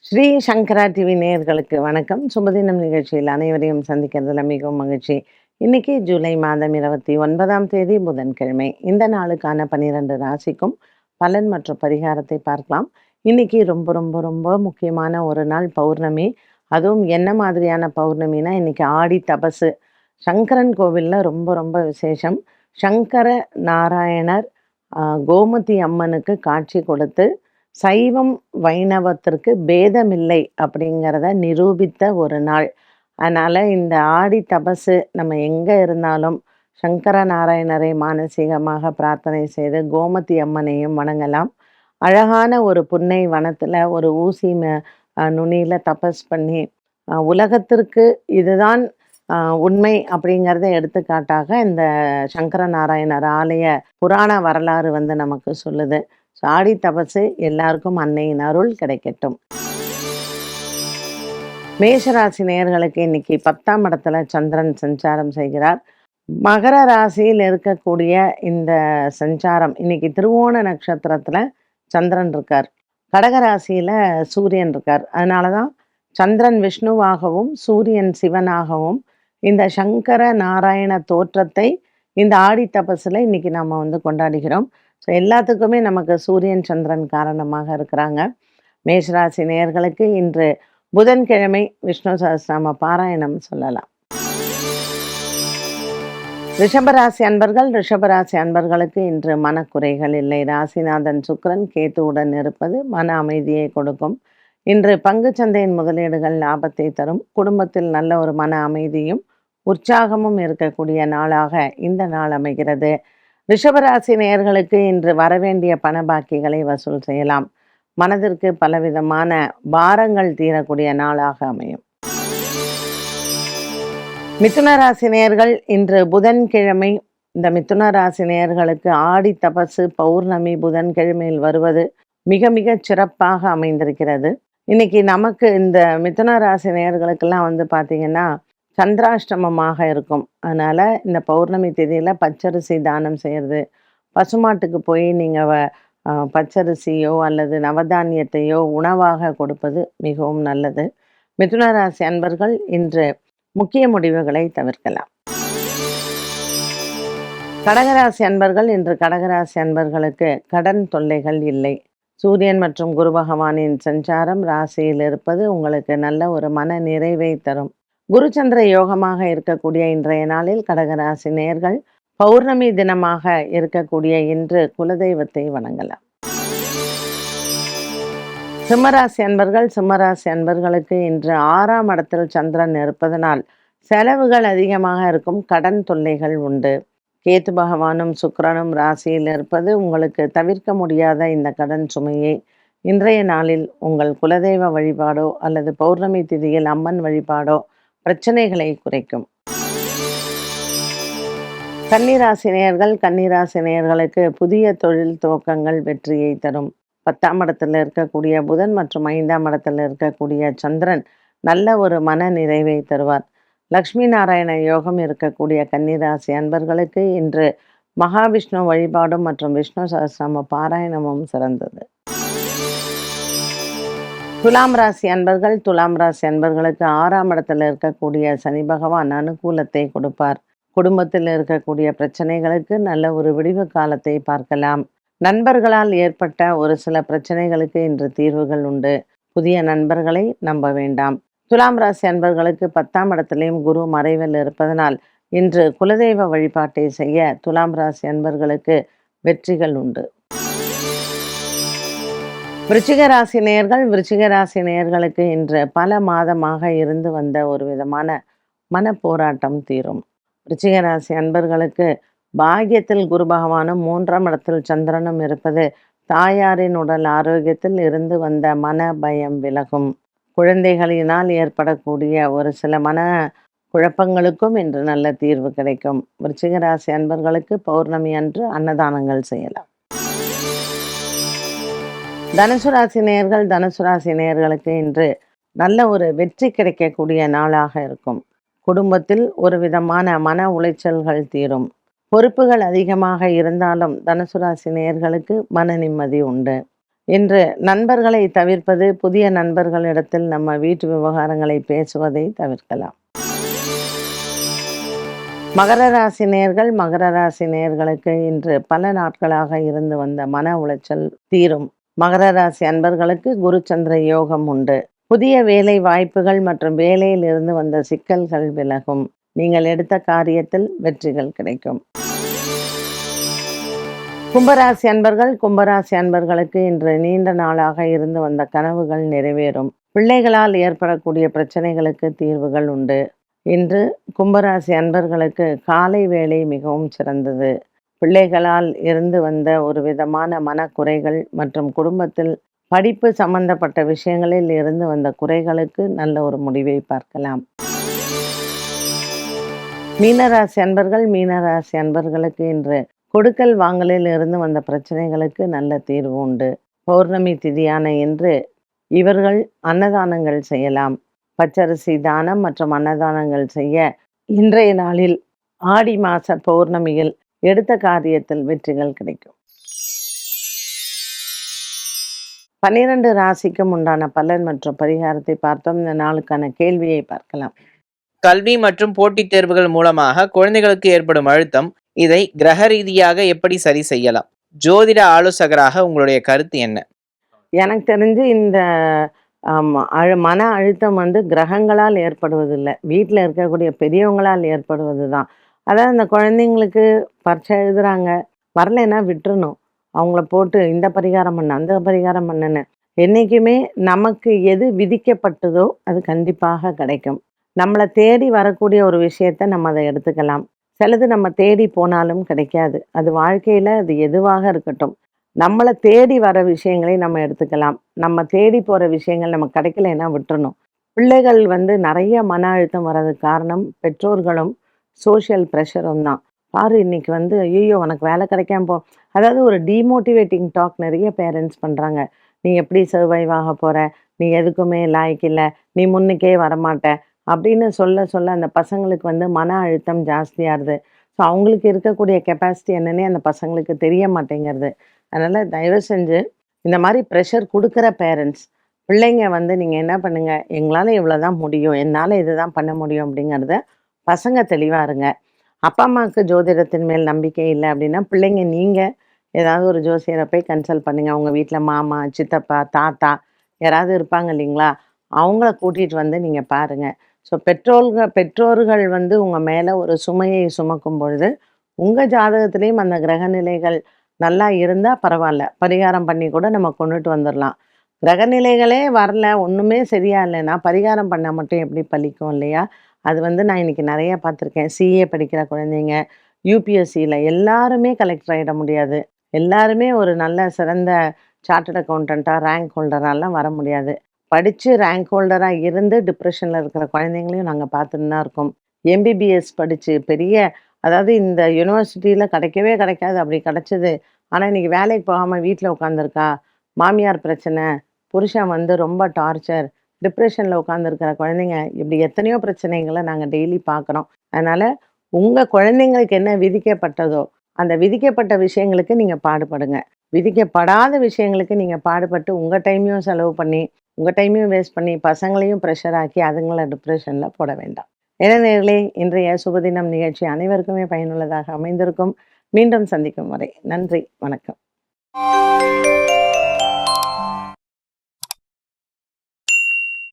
ஸ்ரீ சங்கரா TV நேயர்களுக்கு வணக்கம். சுபதினம் நிகழ்ச்சியில் அனைவரையும் சந்திக்கிறதுல மிகவும் மகிழ்ச்சி. இன்னைக்கு ஜூலை மாதம் 29ஆம் தேதி புதன்கிழமை. இந்த நாளுக்கான 12 ராசிக்கும் பலன் மற்றும் பரிகாரத்தை பார்க்கலாம். இன்னைக்கு ரொம்ப ரொம்ப ரொம்ப முக்கியமான ஒரு நாள் பௌர்ணமி. அதுவும் என்ன மாதிரியான பௌர்ணமினா, இன்னைக்கு ஆடி தபசு. சங்கரன் கோவில்ல ரொம்ப ரொம்ப விசேஷம். சங்கர நாராயணர் கோமதி அம்மனுக்கு காட்சி கொடுத்து சைவம் வைணவத்திற்கு பேதமில்லை அப்படிங்கிறத நிரூபித்த ஒரு நாள். அதனால் இந்த ஆடி தபசு நம்ம எங்கே இருந்தாலும் சங்கர நாராயணரை மானசீகமாக பிரார்த்தனை செய்து கோமதி அம்மனையும் வணங்கலாம். அழகான ஒரு புன்னை வனத்தில் ஒரு ஊசி நுனியில் தபஸ் பண்ணி உலகத்திற்கு இதுதான் உண்மை அப்படிங்கிறத எடுத்துக்காட்டாக இந்த சங்கர நாராயணர் ஆலய புராண வரலாறு நமக்கு சொல்லுது. ஆடி தபசு எல்லாருக்கும் அன்னையின் அருள் கிடைக்கட்டும். மேஷராசி நேயர்களுக்கு இன்னைக்கு 10ஆம் இடத்துல சந்திரன் சஞ்சாரம் செய்கிறார். மகர ராசியில் இருக்கக்கூடிய இந்த சஞ்சாரம் இன்னைக்கு திருவோண நட்சத்திரத்துல சந்திரன் இருக்கார். கடகராசியில சூரியன் இருக்கார். அதனாலதான் சந்திரன் விஷ்ணுவாகவும் சூரியன் சிவனாகவும் இந்த சங்கர நாராயண தோற்றத்தை இந்த ஆடி தபசுல இன்னைக்கு நம்ம கொண்டாடுகிறோம். ஸோ எல்லாத்துக்குமே நமக்கு சூரியன் சந்திரன் காரணமாக இருக்கிறாங்க. மேஷராசி நேயர்களுக்கு இன்று புதன்கிழமை விஷ்ணு சஹஸ்ரநாம பாராயணம் சொல்லலாம். ரிஷபராசி அன்பர்களுக்கு இன்று மனக்குறைகள் இல்லை. ராசிநாதன் சுக்கிரன் கேத்துவுடன் இருப்பது மன அமைதியை கொடுக்கும். இன்று பங்குச்சந்தையின் முதலீடுகள் லாபத்தை தரும். குடும்பத்தில் நல்ல ஒரு மன அமைதியும் உற்சாகமும் இருக்கக்கூடிய நாளாக இந்த நாள் அமைகிறது. ரிஷபராசி நேயர்களுக்கு இன்று வரவேண்டிய பண பாக்கிகளை வசூல் செய்யலாம். மனதிற்கு பலவிதமான பாரங்கள் தீரக்கூடிய நாளாக அமையும். மிதுன ராசி நேயர்கள் இன்று புதன்கிழமை. இந்த மிதுன ராசி நேயர்களுக்கு ஆடி தபசு பௌர்ணமி புதன்கிழமையில் வருவது மிக மிக சிறப்பாக அமைந்திருக்கிறது. இன்னைக்கு நமக்கு இந்த மிதுன ராசி நேயர்களுக்கெல்லாம் பார்த்தீங்கன்னா சந்திராஷ்டமமாக இருக்கும். அதனால் இந்த பௌர்ணமி தேதியில் பச்சரிசி தானம் செய்கிறது, பசுமாட்டுக்கு போய் நீங்கள் பச்சரிசியோ அல்லது நவதானியத்தையோ உணவாக கொடுப்பது மிகவும் நல்லது. மிதுன ராசி அன்பர்கள் இன்று முக்கிய முடிவுகளை தவிர்க்கலாம். கடகராசி அன்பர்கள் இன்று கடகராசி அன்பர்களுக்கு கடன் தொல்லைகள் இல்லை. சூரியன் மற்றும் குரு பகவானின் சஞ்சாரம் ராசியில் இருப்பது உங்களுக்கு நல்ல ஒரு மன நிறைவை தரும். குருச்சந்திர யோகமாக இருக்கக்கூடிய இன்றைய நாளில் கடகராசி நேயர்கள் பௌர்ணமி தினமாக இருக்கக்கூடிய இன்று குலதெய்வத்தை வணங்கலாம். சிம்மராசி அன்பர்களுக்கு இன்று 6ஆம் இடத்தில் சந்திரன் இருப்பதனால் செலவுகள் அதிகமாக இருக்கும். கடன் தொல்லைகள் உண்டு. கேத்து பகவானும் சுக்கிரனும் ராசியில் இருப்பது உங்களுக்கு தவிர்க்க முடியாத இந்த கடன் சுமையை இன்றைய நாளில் உங்கள் குலதெய்வ வழிபாடோ அல்லது பௌர்ணமி திதியில் அம்மன் வழிபாடோ பிரச்சனைகளை குறைக்கும். கன்னிராசி நேயர்களுக்கு புதிய தொழில் துவக்கங்கள் வெற்றியை தரும். 10ஆம் இடத்துல இருக்கக்கூடிய புதன் மற்றும் 5ஆம் இடத்துல இருக்கக்கூடிய சந்திரன் நல்ல ஒரு மன நிறைவை தருவார். லக்ஷ்மி நாராயண யோகம் இருக்கக்கூடிய கன்னிராசி அன்பர்களுக்கு இன்று மகாவிஷ்ணு வழிபாடும் மற்றும் விஷ்ணு சஹஸ்ரநாம பாராயணமும் சிறந்தது. துலாம் ராசி அன்பர்களுக்கு 6ஆம் இடத்துல இருக்கக்கூடிய சனி பகவான் அனுகூலத்தை கொடுப்பார். குடும்பத்தில் இருக்கக்கூடிய பிரச்சனைகளுக்கு நல்ல ஒரு விடிவு காலத்தை பார்க்கலாம். நண்பர்களால் ஏற்பட்ட ஒரு சில பிரச்சனைகளுக்கு இன்று தீர்வுகள் உண்டு. புதிய நண்பர்களை நம்ப வேண்டாம். துலாம் ராசி அன்பர்களுக்கு 10ஆம் இடத்திலையும் குரு மறைவில் இருப்பதனால் இன்று குலதெய்வ வழிபாட்டை செய்ய துலாம் ராசி அன்பர்களுக்கு வெற்றிகள் உண்டு. விருச்சிக ராசி நேயர்களுக்கு இன்று பல மாதமாக இருந்து வந்த ஒரு விதமான மன போராட்டம் தீரும். விருச்சிக ராசி அன்பர்களுக்கு பாக்கியத்தில் குரு பகவானும் 3ஆம் இடத்தில் சந்திரனும் இருப்பது தாயாரின் உடல் ஆரோக்கியத்தில் இருந்து வந்த மன பயம் விலகும். குழந்தைகளினால் ஏற்படக்கூடிய ஒரு சில மன குழப்பங்களுக்கும் இன்று நல்ல தீர்வு கிடைக்கும். விருச்சிக ராசி அன்பர்களுக்கு பௌர்ணமி அன்று அன்னதானங்கள் செய்யலாம். தனுசு ராசி நேயர்களுக்கு இன்று நல்ல ஒரு வெற்றி கிடைக்கக்கூடிய நாளாக இருக்கும். குடும்பத்தில் ஒரு விதமான மன உளைச்சல்கள் தீரும். பொறுப்புகள் அதிகமாக இருந்தாலும் தனுசு ராசி நேயர்களுக்கு மன நிம்மதி உண்டு. இன்று நண்பர்களை தவிர்ப்பது, புதிய நண்பர்களிடத்தில் நம்ம வீட்டு விவகாரங்களை பேசுவதை தவிர்க்கலாம். மகர ராசி நேயர்களுக்கு இன்று பல நாட்களாக இருந்து வந்த மன உளைச்சல் தீரும். மகர ராசி அன்பர்களுக்கு குரு சந்திர யோகம் உண்டு. புதிய வேலை வாய்ப்புகள் மற்றும் வேலையில் இருந்து வந்த சிக்கல்கள் விலகும். நீங்கள் எடுத்த காரியத்தில் வெற்றிகள் கிடைக்கும். கும்பராசி அன்பர்களுக்கு இன்று நீண்ட நாளாக இருந்து வந்த கனவுகள் நிறைவேறும். பிள்ளைகளால் ஏற்படக்கூடிய பிரச்சனைகளுக்கு தீர்வுகள் உண்டு. இன்று கும்பராசி அன்பர்களுக்கு காலை வேளை மிகவும் சிறந்தது. பிள்ளைகளால் இருந்து வந்த ஒரு விதமான மனக்குறைகள் மற்றும் குடும்பத்தில் படிப்பு சம்பந்தப்பட்ட விஷயங்களில் இருந்து வந்த குறைகளுக்கு நல்ல ஒரு முடிவை பார்க்கலாம். மீனராசி அன்பர்களுக்கு இன்று கொடுக்கல் வாங்கலில் இருந்து வந்த பிரச்சனைகளுக்கு நல்ல தீர்வு உண்டு. பௌர்ணமி திதியான இன்று இவர்கள் அன்னதானங்கள் செய்யலாம். பச்சரிசி தானம் மற்றும் அன்னதானங்கள் செய்ய இன்றைய நாளில் ஆடி மாச பௌர்ணமியில் எடுத்த காரியத்தில் வெற்றிகள் கிடைக்கும். 12 ராசிக்கும் உண்டான பலன் மற்றும் பரிகாரத்தை பார்த்தோம். இந்த நாளுக்கான கேள்வியை பார்க்கலாம். கல்வி மற்றும் போட்டித் தேர்வுகள் மூலமாக குழந்தைகளுக்கு ஏற்படும் அழுத்தம், இதை கிரக ரீதியாக எப்படி சரி செய்யலாம்? ஜோதிட ஆலோசகராக உங்களுடைய கருத்து என்ன? எனக்கு தெரிஞ்சு இந்த மன அழுத்தம் வந்து கிரகங்களால் ஏற்படுவதில்லை, வீட்டில் இருக்கக்கூடிய பெரியவங்களால் ஏற்படுவது தான். அதாவது இந்த குழந்தைங்களுக்கு பரீட்சை எழுதுறாங்க, வரலைன்னா விட்டுறணும். அவங்கள போட்டு இந்த பரிகாரம் பண்ண அந்த பரிகாரம் பண்ணுன்னு என்றைக்குமே நமக்கு எது விதிக்கப்பட்டதோ அது கண்டிப்பாக கிடைக்கும். நம்மளை தேடி வரக்கூடிய ஒரு விஷயத்த நம்ம அதை எடுத்துக்கலாம். சிலது நம்ம தேடி போனாலும் கிடைக்காது. அது வாழ்க்கையில் அது எதுவாக இருக்கட்டும், நம்மளை தேடி வர விஷயங்களை நம்ம எடுத்துக்கலாம். நம்ம தேடி போகிற விஷயங்கள் நமக்கு கிடைக்கலைன்னா விட்டுறணும். பிள்ளைகள் வந்து நிறைய மன அழுத்தம் வர்றதுக்கு காரணம் பெற்றோர்களும் சோஷியல் ப்ரெஷரும் தான். பாரு இன்னைக்கு வந்து ஐயோ உனக்கு வேலை கிடைக்காம போ, அதாவது ஒரு டிமோட்டிவேட்டிங் டாக் நிறைய பேரண்ட்ஸ் பண்ணுறாங்க. நீ எப்படி சர்வைவ் ஆக போகிற, நீ எதுக்குமே லாய்க்கு இல்லை, நீ முன்னுக்கே வரமாட்ட அப்படின்னு சொல்ல சொல்ல அந்த பசங்களுக்கு வந்து மன அழுத்தம் ஜாஸ்தியாகுது. ஸோ அவங்களுக்கு இருக்கக்கூடிய கெப்பாசிட்டி என்னன்னே அந்த பசங்களுக்கு தெரிய மாட்டேங்கிறது. அதனால் தயவு செஞ்சு இந்த மாதிரி ப்ரெஷர் கொடுக்குற பேரண்ட்ஸ் பிள்ளைங்க வந்து நீங்கள் என்ன பண்ணுங்கள், எங்களால் இவ்வளோ தான் முடியும், என்னால் இது தான் பண்ண முடியும் அப்படிங்கிறத பசங்க தெளிவாக இருங்க. அப்பா அம்மாவுக்கு ஜோதிடத்தின் மேல் நம்பிக்கை இல்லை அப்படின்னா பிள்ளைங்க நீங்கள் ஏதாவது ஒரு ஜோசியரை போய் கன்சல்ட் பண்ணுங்கள். அவங்க வீட்டில் மாமா, சித்தப்பா, தாத்தா யாராவது இருப்பாங்க இல்லைங்களா, அவங்கள கூட்டிகிட்டு வந்து நீங்கள் பாருங்கள். ஸோ பெற்றோர்கள் வந்து உங்கள் மேலே ஒரு சுமையை சுமக்கும் பொழுது உங்கள் ஜாதகத்திலையும் அந்த கிரகநிலைகள் நல்லா இருந்தால் பரவாயில்ல, பரிகாரம் பண்ணி கூட நம்ம கொண்டுட்டு வந்துடலாம். கிரகநிலைகளே வரல, ஒன்றுமே சரியா இல்லைன்னா பரிகாரம் பண்ணால் மட்டும் எப்படி பலிக்கும் இல்லையா? அது வந்து நான் இன்றைக்கி நிறைய பார்த்துருக்கேன். சிஏ படிக்கிற குழந்தைங்க, யூபிஎஸ்சியில் எல்லாருமே கலெக்டர் ஆகிட முடியாது, எல்லாருமே ஒரு நல்ல சிறந்த சார்ட்டர்ட் அக்கௌண்டண்ட்டாக ரேங்க் ஹோல்டராலாம் வர முடியாது. படித்து ரேங்க் ஹோல்டராக இருந்து டிப்ரெஷனில் இருக்கிற குழந்தைங்களையும் நாங்கள் பார்த்துட்டு தான் இருக்கோம். எம்பிபிஎஸ் படித்து பெரிய, அதாவது இந்த யூனிவர்சிட்டியில் கிடைக்கவே கிடைக்காது, அப்படி கிடச்சிது. ஆனால் இன்றைக்கி வேலைக்கு போகாமல் வீட்டில் உட்காந்துருக்கா, மாமியார் பிரச்சனை, புருஷன் வந்து ரொம்ப டார்ச்சர், டிப்ரெஷனில் உட்காந்துருக்கிற குழந்தைங்க, இப்படி எத்தனையோ பிரச்சனைகளை நாங்கள் டெய்லி பார்க்குறோம். அதனால் உங்கள் குழந்தைங்களுக்கு என்ன விதிக்கப்பட்டதோ அந்த விதிக்கப்பட்ட விஷயங்களுக்கு நீங்கள் பாடுபடுங்க. விதிக்கப்படாத விஷயங்களுக்கு நீங்கள் பாடுபட்டு உங்கள் டைமையும் செலவு பண்ணி உங்கள் டைமையும் வேஸ்ட் பண்ணி பசங்களையும் ப்ரெஷர் ஆக்கி அதுங்களை டிப்ரெஷனில் போட வேண்டாம். நேயர்களே, இன்றைய சுபதினம் நிகழ்ச்சி அனைவருக்குமே பயனுள்ளதாக அமைந்திருக்கும். மீண்டும் சந்திக்கும் வரை நன்றி, வணக்கம்.